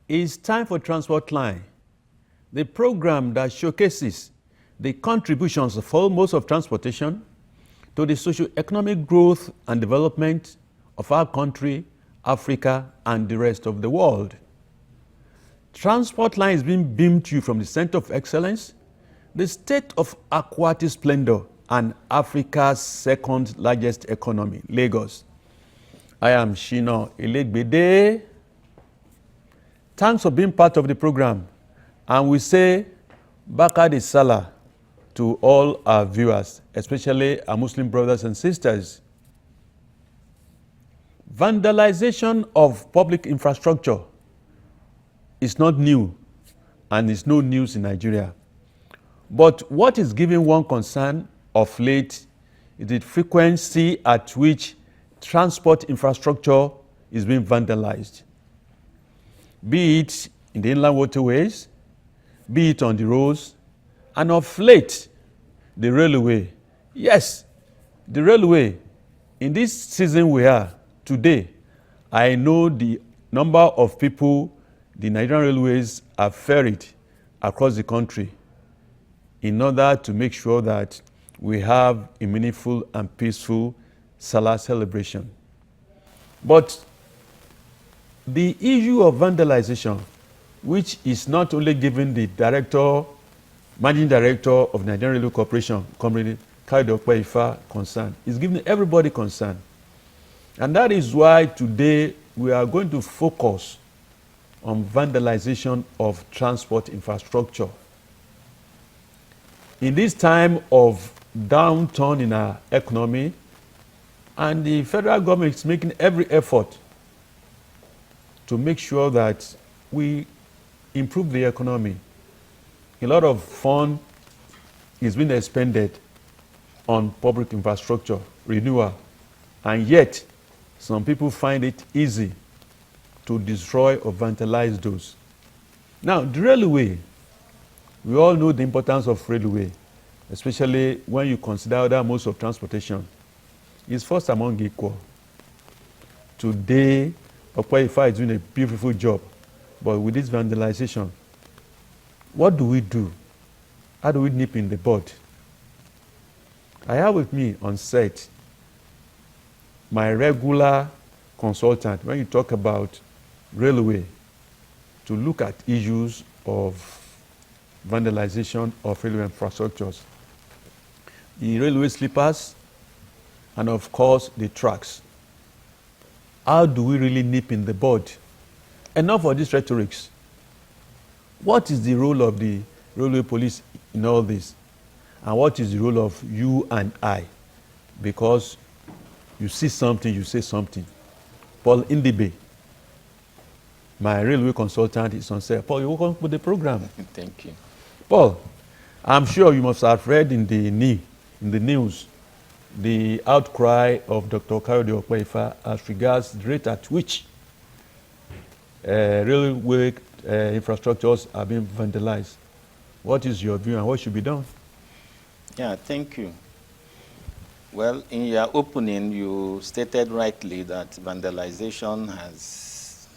It's time for Transport Line, the program that showcases the contributions of all modes of transportation to the socio-economic growth and development of our country, Africa, and the rest of the world. Transport Line is being beamed to you from the Center of Excellence, the state of aquatic splendor, and Africa's second largest economy, Lagos. I am Shina Elegbede. Thanks for being part of the program, and we say Bakadi Salah to all our viewers, especially our Muslim brothers and sisters. Vandalization of public infrastructure is not new, and it's no news in Nigeria. But what is giving one concern of late is the frequency at which transport infrastructure is being vandalized. Be it in the inland waterways, be it on the roads, and of late, the railway. Yes, the railway. In this season we are today, I know the number of people the Nigerian railways have ferried across the country in order to make sure that we have a meaningful and peaceful Salah celebration. But the issue of vandalization, which is not only giving the managing director of Nigerian Railway Corporation, Comrade Kayode Okpeifa, concern, is giving everybody concern. And that is why today we are going to focus on vandalization of transport infrastructure. In this time of downturn in our economy, and the federal government is making every effort to make sure that we improve the economy. A lot of fund is being expended on public infrastructure renewal, and yet some people find it easy to destroy or vandalize those. Now, the railway, we all know the importance of railway, especially when you consider other modes of transportation. It's first among equal. Today, Okpeifa is doing a beautiful job, but with this vandalization, what do we do? How do we nip in the bud? I have with me on set my regular consultant when you talk about railway to look at issues of vandalization of railway infrastructures. The railway sleepers, and of course the tracks. How do we really nip in the bud? Enough of these rhetorics. What is the role of the railway police in all this? And what is the role of you and I? Because you see something, you say something. Paul Indibe, my railway consultant, is on set. Paul, you're welcome to the program. Thank you. Paul, I'm sure you must have read in the news the outcry of Dr. Kayode Okpeifa as regards the rate at which railway infrastructures are being vandalized. What is your view and what should be done? Yeah, thank you. Well, in your opening, you stated rightly that vandalization has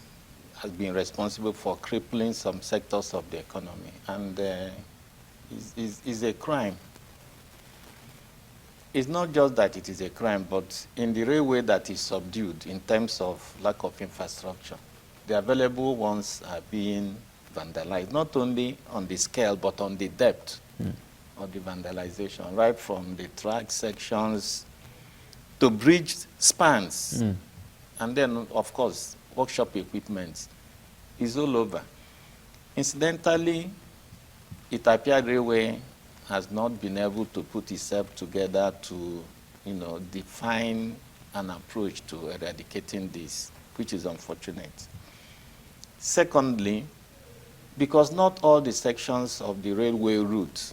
been responsible for crippling some sectors of the economy, and is a crime. It's not just that it is a crime, but in the railway that is subdued in terms of lack of infrastructure, the available ones are being vandalized, not only on the scale, but on the depth of the vandalization, right from the track sections to bridge spans. And then, of course, workshop equipment is all over. Incidentally, it appeared railway has not been able to put itself together to, define an approach to eradicating this, which is unfortunate. Secondly, because not all the sections of the railway route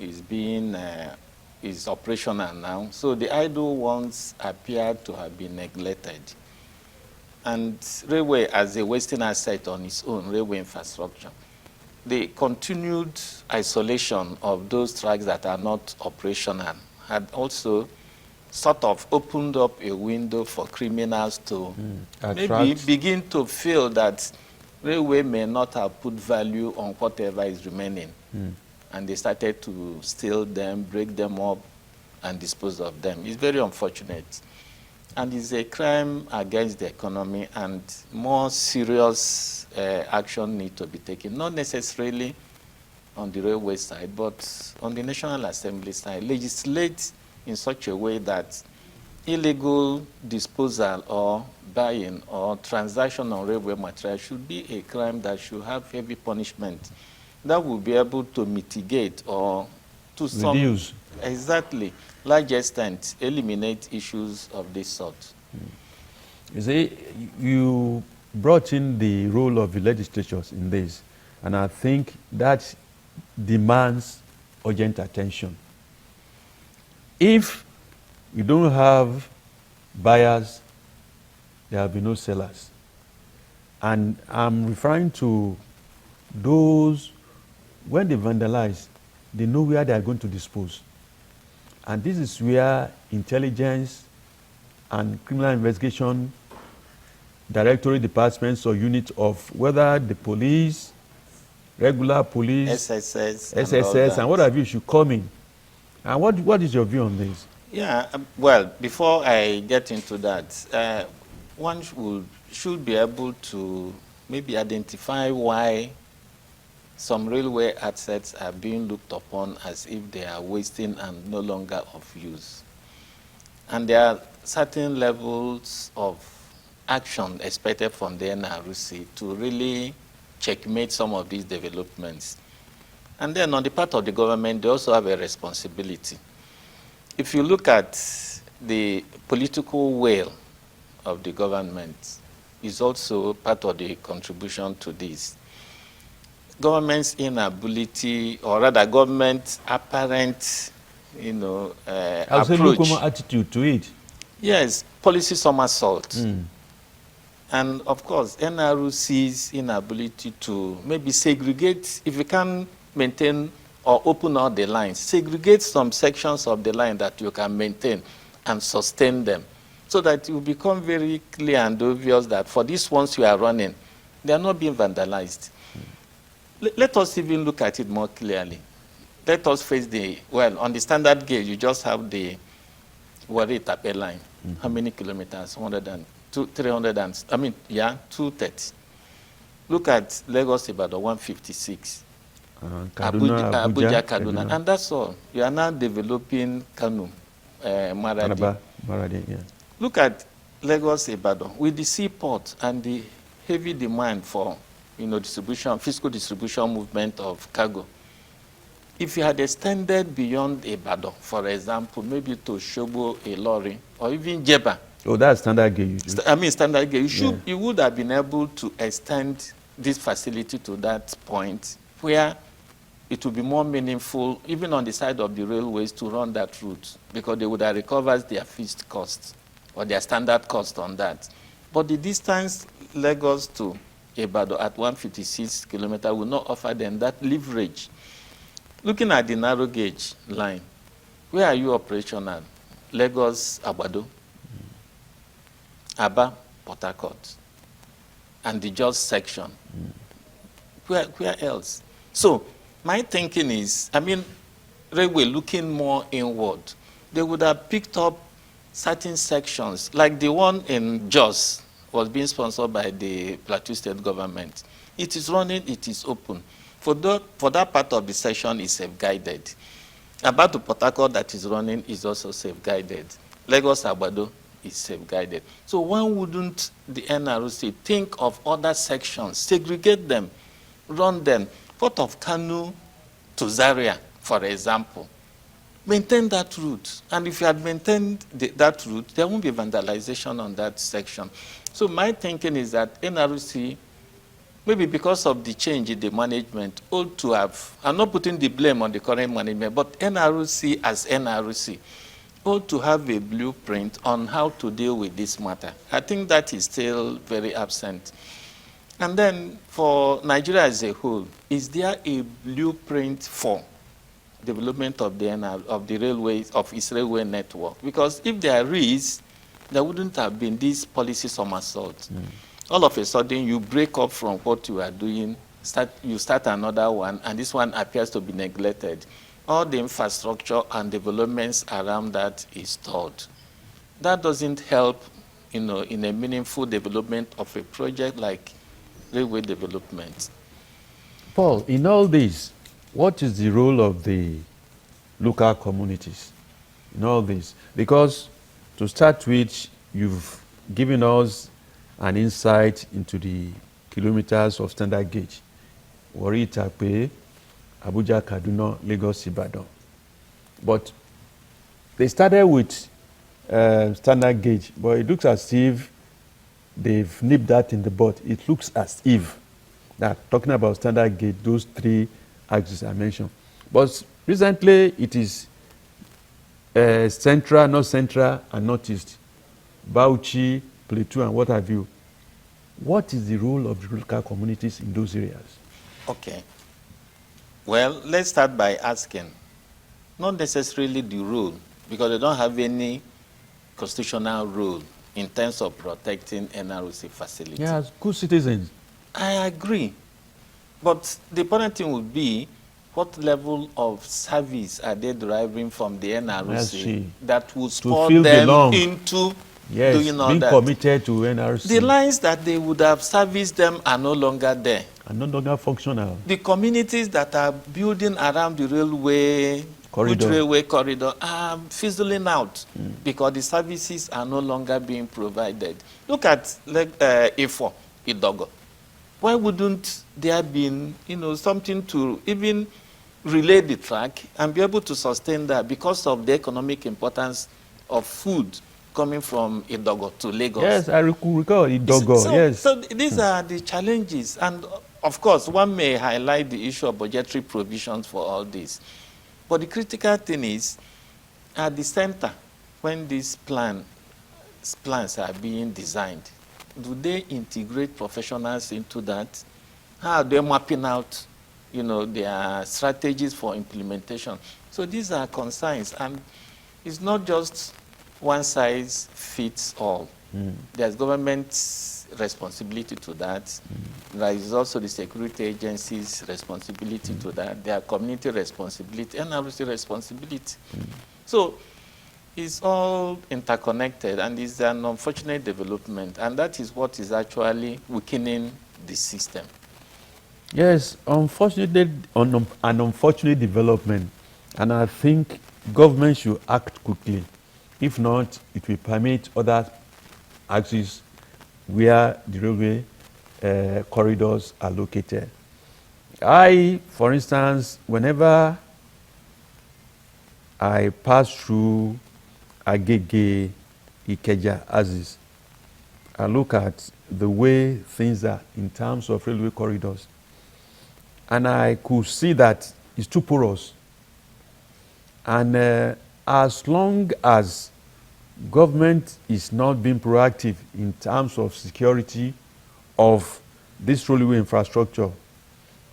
is operational now, so the idle ones appear to have been neglected. And railway as a wasting asset on its own, railway infrastructure, the continued isolation of those tracks that are not operational had also sort of opened up a window for criminals to maybe begin to feel that railway may not have put value on whatever is remaining. And they started to steal them, break them up, and dispose of them. It's very unfortunate. And it's a crime against the economy, and more serious action need to be taken, not necessarily on the railway side, but on the National Assembly side. Legislate in such a way that illegal disposal or buying or transaction on railway material should be a crime that should have heavy punishment that will be able to mitigate or to reduce. Exactly, large extent, eliminate issues of this sort. You see, you brought in the role of the legislatures in this, and I think that demands urgent attention. If you don't have buyers, there will be no sellers. And I'm referring to those, when they vandalize, they know where they are going to dispose. And this is where intelligence and criminal investigation directorate departments or units of whether the police, regular police, SSS, and what have you should come in. And what is your view on this? Yeah, well, before I get into that, one should be able to maybe identify why some railway assets are being looked upon as if they are wasting and no longer of use. And there are certain levels of action expected from the NRC to really checkmate some of these developments. And then on the part of the government, they also have a responsibility. If you look at the political will of the government, is also part of the contribution to this. Government's inability, or rather government's apparent, approach. Attitude to it. Yes, policy somersault. And of course, NRC's inability to maybe segregate, if you can maintain or open out the lines, segregate some sections of the line that you can maintain and sustain them, so that it will become very clear and obvious that for these ones you are running, they are not being vandalized. Let us even look at it more clearly. Let us face on the standard gauge, you just have the Warri Tape line. How many kilometers? 230. Look at Lagos Ibadan, 156. Abuja, Kaduna. And that's all. You are now developing Kano, Maradi. Yeah. Look at Lagos Ibadan with the seaport and the heavy demand for physical distribution movement of cargo. If you had extended beyond Ibadan, for example, maybe to Shobo, Ilori, or even Jeba. Oh, that's standard gauge. Standard gauge. You would have been able to extend this facility to that point where it would be more meaningful, even on the side of the railways, to run that route, because they would have recovered their fixed costs or their standard cost on that. But the distance Lagos to Ibadan at 156 kilometers will not offer them that leverage. Looking at the narrow gauge line, where are you operational? Lagos, Abado, Aba, Port Harcourt, and the Jos section. Where else? So my thinking is, railway looking more inward, they would have picked up certain sections, like the one in Jos was being sponsored by the Plateau State government. It is running, it is open. For that part of the section is safe-guided. About the Port Harcourt that is running is also safe-guided. Lagos Abado is safe-guided. So why wouldn't the NRC think of other sections, segregate them, run them? Port of Kano to Zaria, for example. Maintain that route. And if you had maintained that route, there won't be vandalization on that section. So my thinking is that NRC, maybe because of the change in the management, ought to have, I'm not putting the blame on the current management, but NRC as NRC ought to have a blueprint on how to deal with this matter. I think that is still very absent. And then for Nigeria as a whole, is there a blueprint for development of the railways, of its railway network? Because if there is, there wouldn't have been this policy somersault. all of a sudden you break up from what you are doing, you start another one, and this one appears to be neglected. All the infrastructure and developments around that is stalled. That doesn't help, in a meaningful development of a project like railway development. Paul, in all this, what is the role of the local communities in all this? Because to start with, you've given us an insight into the kilometers of standard gauge. Warri Itape, Abuja, Kaduna, Lagos, Ibadan. But they started with standard gauge, but it looks as if they've nipped that in the bud. It looks as if that talking about standard gauge, those three axes I mentioned. But recently it is central, north central, and northeast. Bauchi, Plateau, and what have you. What is the role of the local communities in those areas? Okay. Well, let's start by asking, not necessarily the role, because they don't have any constitutional role in terms of protecting NRC facilities. Yes, good citizens. I agree. But the important thing would be, what level of service are they deriving from the NRC that will spur them into doing all being that? Committed to NRC. The lines that they would have serviced them are no longer there. Are no longer functional. The communities that are building around the railway corridor are fizzling out because the services are no longer being provided. Look at A4, Idogo. Why wouldn't there be something to even relay the track and be able to sustain that because of the economic importance of food coming from Idogo to Lagos? Yes, I recall Idogo, yes. So these are the challenges. And of course, one may highlight the issue of budgetary provisions for all this. But the critical thing is, at the center, when these plans are being designed, do they integrate professionals into that? How are they mapping out, their strategies for implementation? So these are concerns, and it's not just one size fits all. There's government's responsibility to that. There is also the security agency's responsibility to that. There are community responsibility and obviously responsibility. So it's all interconnected, and it's an unfortunate development, and that is what is actually weakening the system. Yes, unfortunately, an unfortunate development, and I think government should act quickly. If not, it will permit other axes where the railway corridors are located. For instance, whenever I pass through Agege, Ikeja axis, I look at the way things are in terms of railway corridors, and I could see that it's too porous. And as long as government is not being proactive in terms of security of this railway infrastructure,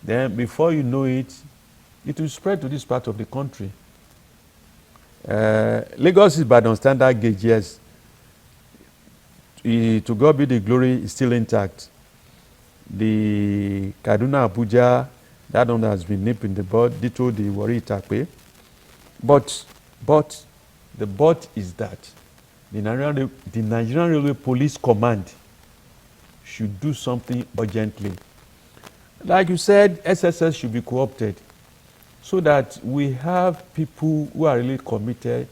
then before you know it, it will spread to this part of the country. Lagos is bad on standard gauge, yes. To God be the glory, is still intact. The Kaduna Abuja, that one has been nipped in the bud, ditto the Warri Itape. But the but is that the Nigerian Railway Police Command should do something urgently. Like you said, SSS should be co-opted so that we have people who are really committed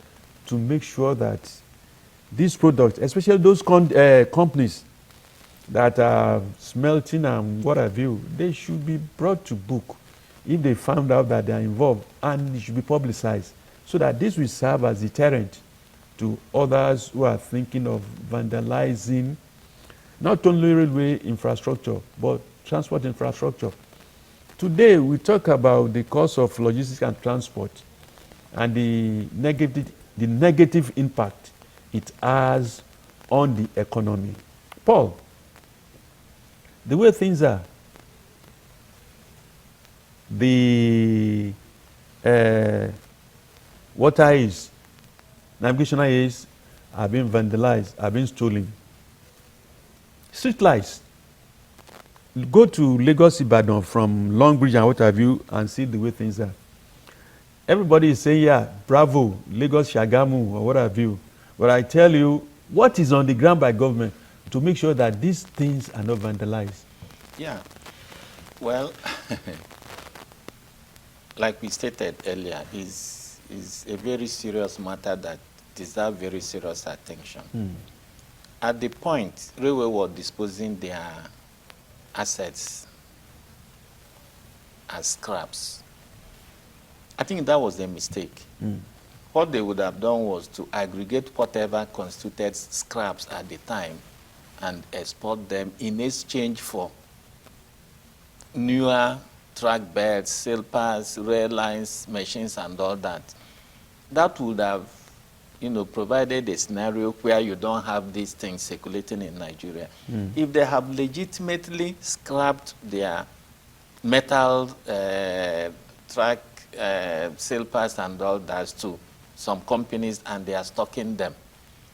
to make sure that these products, especially those companies that are smelting and what have you, they should be brought to book if they found out that they are involved, and it should be publicized so that this will serve as a deterrent to others who are thinking of vandalizing not only railway infrastructure but transport infrastructure. Today we talk about the cost of logistics and transport and the negative impact it has on the economy. Paul, the way things are, the water is, navigational aids are being vandalized, are being stolen. Street lights Go to Lagos Ibadan from Long Bridge and what have you and see the way things are. Everybody is saying, yeah, bravo, Lagos Shagamu or what have you. But I tell you, what is on the ground by government to make sure that these things are not vandalized? Yeah. Well, like we stated earlier, is a very serious matter that deserves very serious attention. At the point railway were disposing their assets as scraps, I think that was a mistake. What they would have done was to aggregate whatever constituted scraps at the time and export them in exchange for newer track beds, sail paths, rail lines, machines, and all that. That would have, provided a scenario where you don't have these things circulating in Nigeria. If they have legitimately scrapped their metal track sail paths and all that to some companies and they are stocking them,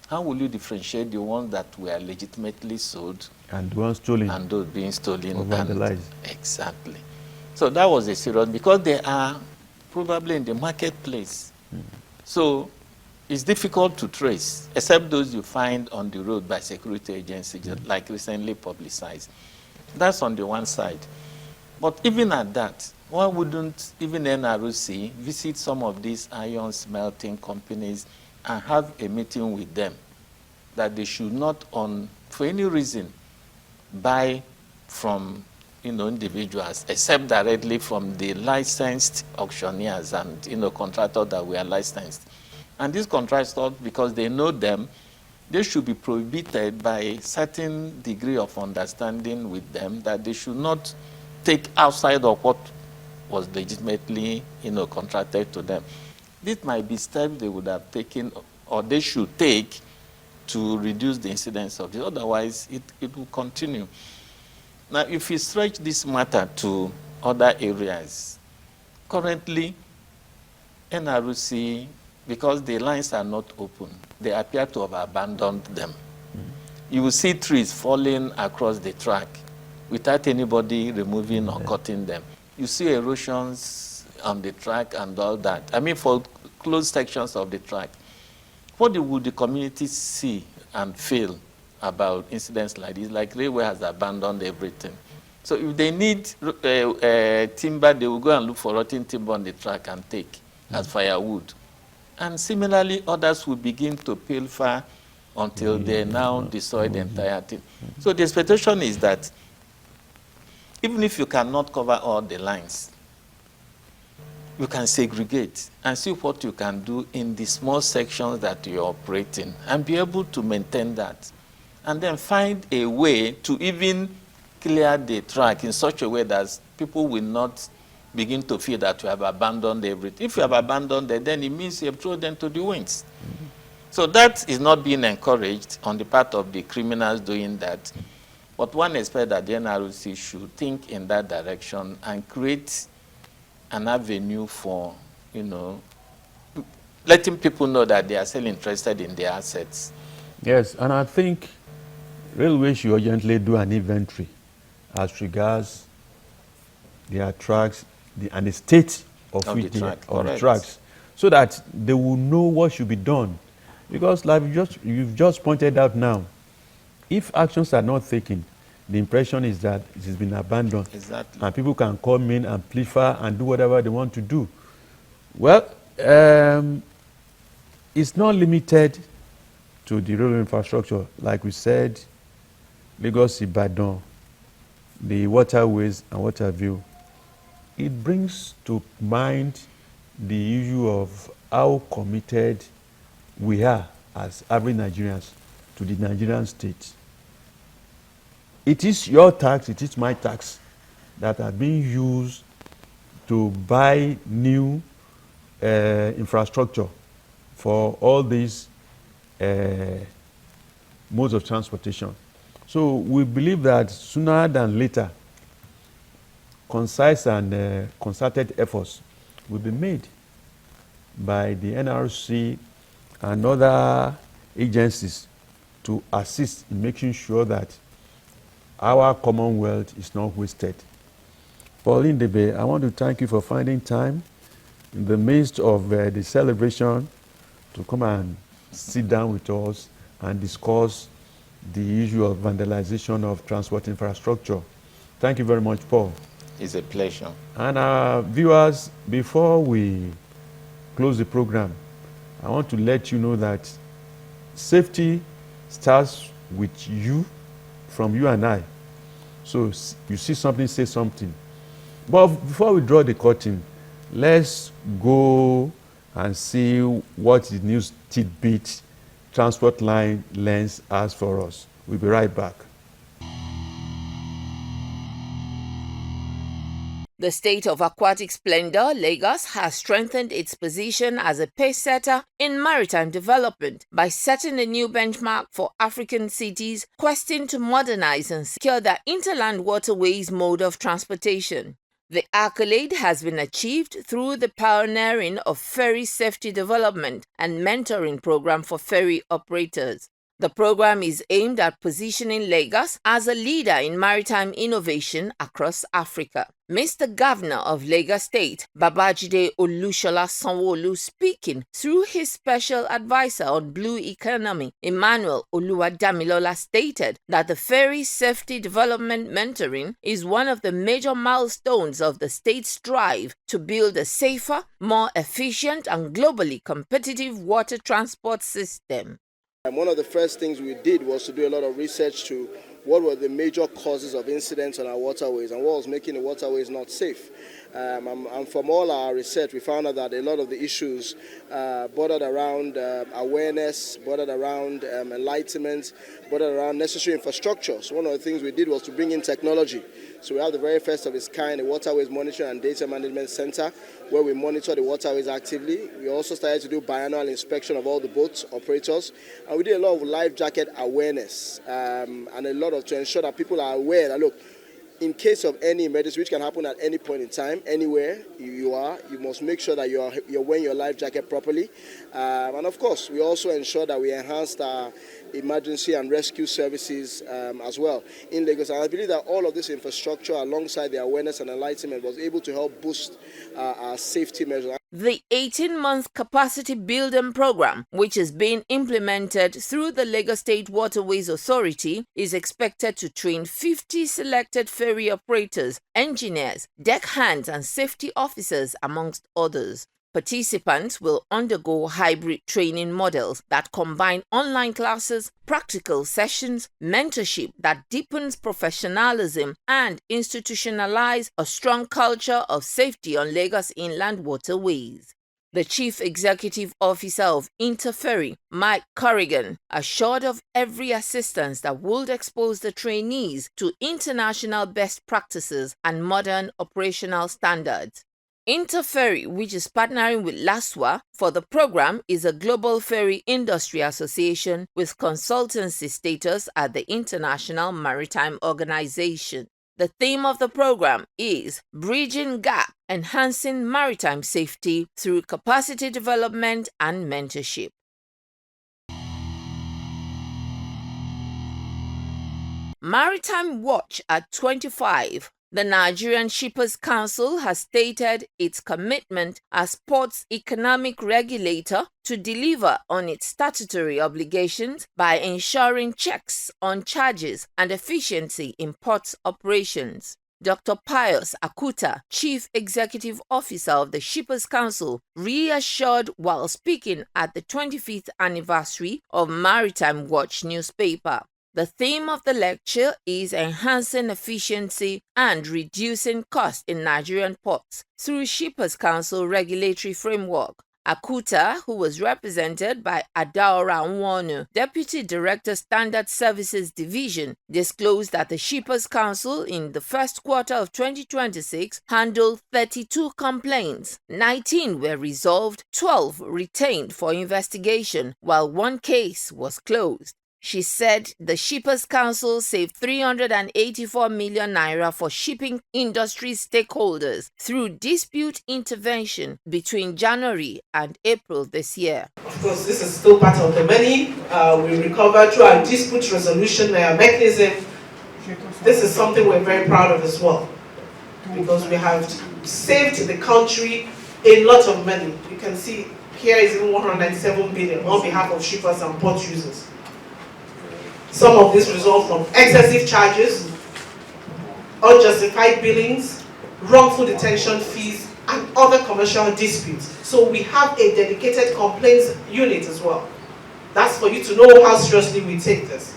how will you differentiate the ones that were legitimately sold and the ones stolen and those being stolen or vandalized? Exactly. So that was a serious, because they are probably in the marketplace. So it's difficult to trace, except those you find on the road by security agencies, like recently publicized. That's on the one side. But even at that, why wouldn't even NRC visit some of these iron smelting companies and have a meeting with them that they should not, for any reason, buy from individuals, except directly from the licensed auctioneers and contractors that were licensed. And these contractors, because they know them, they should be prohibited by a certain degree of understanding with them that they should not take outside of what was legitimately contracted to them. This might be steps they would have taken or they should take to reduce the incidence of this. Otherwise, it will continue. Now, if you stretch this matter to other areas, currently, NRC, because the lines are not open, they appear to have abandoned them. You will see trees falling across the track without anybody removing or cutting them. You see erosions on the track and all that. I mean, for closed sections of the track. What would the community see and feel about incidents like this? Like railway has abandoned everything. So if they need timber, they will go and look for rotten timber on the track and take as firewood. And similarly, others will begin to pilfer until they now destroy the entire thing. So the expectation is that even if you cannot cover all the lines, you can segregate and see what you can do in the small sections that you're operating and be able to maintain that. And then find a way to even clear the track in such a way that people will not begin to feel that you have abandoned everything. If you have abandoned it, then it means you have thrown them to the winds. So that is not being encouraged on the part of the criminals doing that. But one expects that the NRC should think in that direction and create an avenue for, letting people know that they are still interested in their assets. Yes, and I think railways should urgently do an inventory as regards their tracks and the state of the tracks, so that they will know what should be done. Because like you've just pointed out now, if actions are not taken, the impression is that it has been abandoned. Exactly. And people can come in and pilfer and do whatever they want to do. Well, it's not limited to the railway infrastructure. Like we said, Lagos, Ibadan, the waterways and what have you. It brings to mind the issue of how committed we are as average Nigerians to the Nigerian state. It is your tax, it is my tax that are being used to buy new infrastructure for all these modes of transportation. So we believe that sooner than later, concise and concerted efforts will be made by the NRC and other agencies to assist in making sure that our commonwealth is not wasted. Pauline Debe, I want to thank you for finding time in the midst of the celebration to come and sit down with us and discuss the issue of vandalization of transport infrastructure. Thank you very much, Paul. It's a pleasure. And our viewers, before we close the program, I want to let you know that safety starts with you, from you and I. So you see something, say something. But before we draw the curtain, let's go and see what the news tidbit Transport Line Lens has for us. We'll be right back. The state of aquatic splendor, Lagos, has strengthened its position as a pace-setter in maritime development by setting a new benchmark for African cities questing to modernize and secure their interland waterways mode of transportation. The accolade has been achieved through the pioneering of ferry safety development and mentoring program for ferry operators. The program is aimed at positioning Lagos as a leader in maritime innovation across Africa. Mr. Governor of Lagos State, Babajide Olushola Sanwo-Olu, speaking through his special advisor on blue economy, Emmanuel Oluwadamilola, stated that the ferry safety development mentoring is one of the major milestones of the state's drive to build a safer, more efficient, and globally competitive water transport system. One of the first things we did was to do a lot of research to what were the major causes of incidents on our waterways and what was making the waterways not safe. And from all our research, we found out that a lot of the issues bordered around awareness, bordered around enlightenment, bordered around necessary infrastructure. So one of the things we did was to bring in technology. So we have the very first of its kind, the Waterways Monitoring and Data Management Center, where we monitor the waterways actively. We also started to do biannual inspection of all the boat operators. And we did a lot of life jacket awareness and a lot of to ensure that people are aware that, look, in case of any emergency, which can happen at any point in time, anywhere you are, you must make sure that you're wearing your life jacket properly. And of course, we also ensure that we enhanced our emergency and rescue services as well in Lagos. And I believe that all of this infrastructure, alongside the awareness and enlightenment, was able to help boost our safety measures. The 18-month capacity building program, which is being implemented through the Lagos State Waterways Authority, is expected to train 50 selected ferry operators, engineers, deckhands, and safety officers, amongst others. Participants will undergo hybrid training models that combine online classes, practical sessions, mentorship that deepens professionalism, and institutionalize a strong culture of safety on Lagos inland waterways. The Chief Executive Officer of Interferry, Mike Corrigan, assured of every assistance that would expose the trainees to international best practices and modern operational standards. Interferry, which is partnering with LASWA for the program, is a global ferry industry association with consultancy status at the International Maritime Organization. The theme of the program is Bridging Gap, Enhancing Maritime Safety through Capacity Development and Mentorship. Maritime Watch at 25. The Nigerian Shippers Council has stated its commitment as ports economic regulator to deliver on its statutory obligations by ensuring checks on charges and efficiency in ports operations. Dr. Pius Akuta, Chief Executive Officer of the Shippers Council, reassured while speaking at the 25th anniversary of Maritime Watch newspaper. The theme of the lecture is enhancing efficiency and reducing costs in Nigerian ports through Shippers Council regulatory framework. Akuta, who was represented by Adaora Nwonu, Deputy Director Standard Services Division, disclosed that the Shippers Council in the first quarter of 2026 handled 32 complaints. 19 were resolved, 12 retained for investigation, while one case was closed. She said the Shippers Council saved 384 million naira for shipping industry stakeholders through dispute intervention between January and April this year. Of course, this is still part of the money we recover through our dispute resolution mechanism This is something we're very proud of as well, because we have saved the country a lot of money. You can see here is even 197 billion on behalf of shippers and port users. Some of this result from excessive charges, unjustified billings, wrongful detention fees, and other commercial disputes. So we have a dedicated complaints unit as well. That's for you to know how seriously we take this.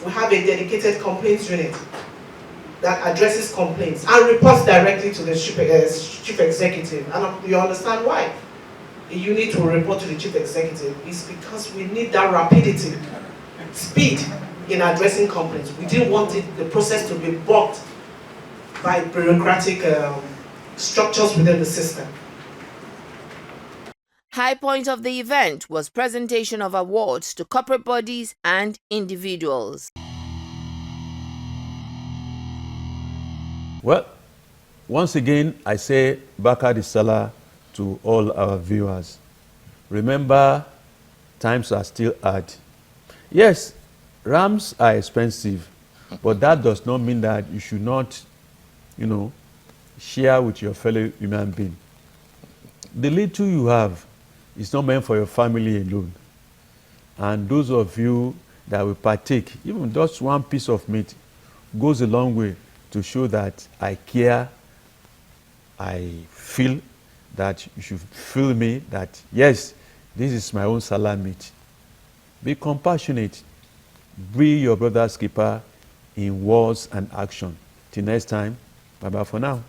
We have a dedicated complaints unit that addresses complaints and reports directly to the chief executive. And you understand why a unit will report to the chief executive is because we need that rapidity, speed in addressing complaints. We didn't want the process to be blocked by bureaucratic structures within the system. High point of the event was presentation of awards to corporate bodies and individuals. Well, once again, I say Bakari Salah to all our viewers. Remember, times are still hard. Yes, rams are expensive, but that does not mean that you should not, share with your fellow human being. The little you have is not meant for your family alone. And those of you that will partake, even just one piece of meat, goes a long way to show that I care, I feel that you should feel me, that yes, this is my own salah meat. Be compassionate. Be your brother's keeper in words and action. Till next time, bye-bye for now.